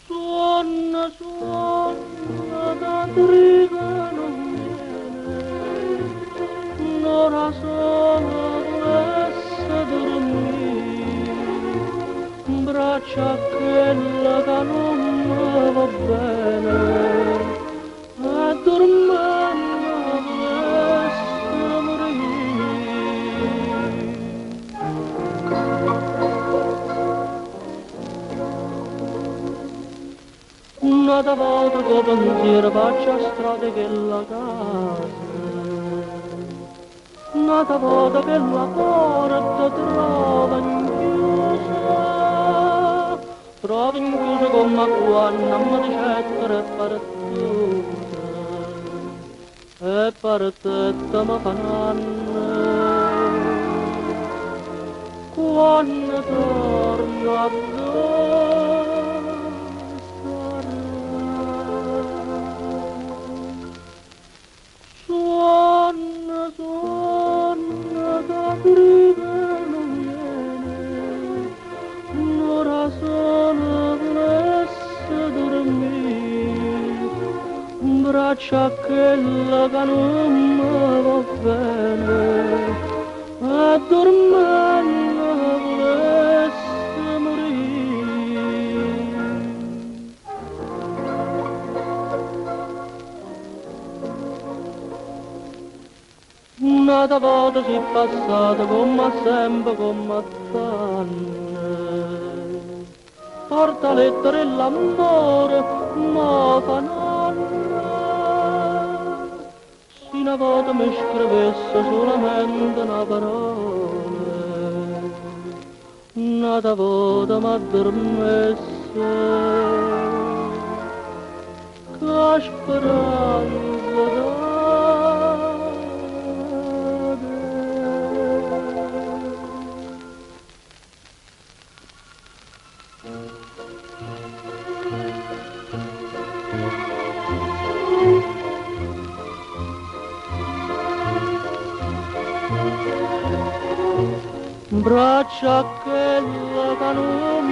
Suona, suona, da triga non viene, un'ora sola volesse dormire, braccia quella che non mi va bene, e dormendo volesse morire. Una volta che pensiero faccio a strada che la casa, una volta che la porta trova inchiusa come quando mi dicettere e partita mi fanno, quando torno a suona, suona, da briga non viene, un'ora sola volesse dormire, braccia quella che non mi va bene, e dormendo volesse morire. Una volta si è passata come sempre, come tanne, porta lettere e l'amore, ma fa nonna. Se una volta mi scrivesse solamente una parola, una volta mi addormesse, che speranza braccia quella che non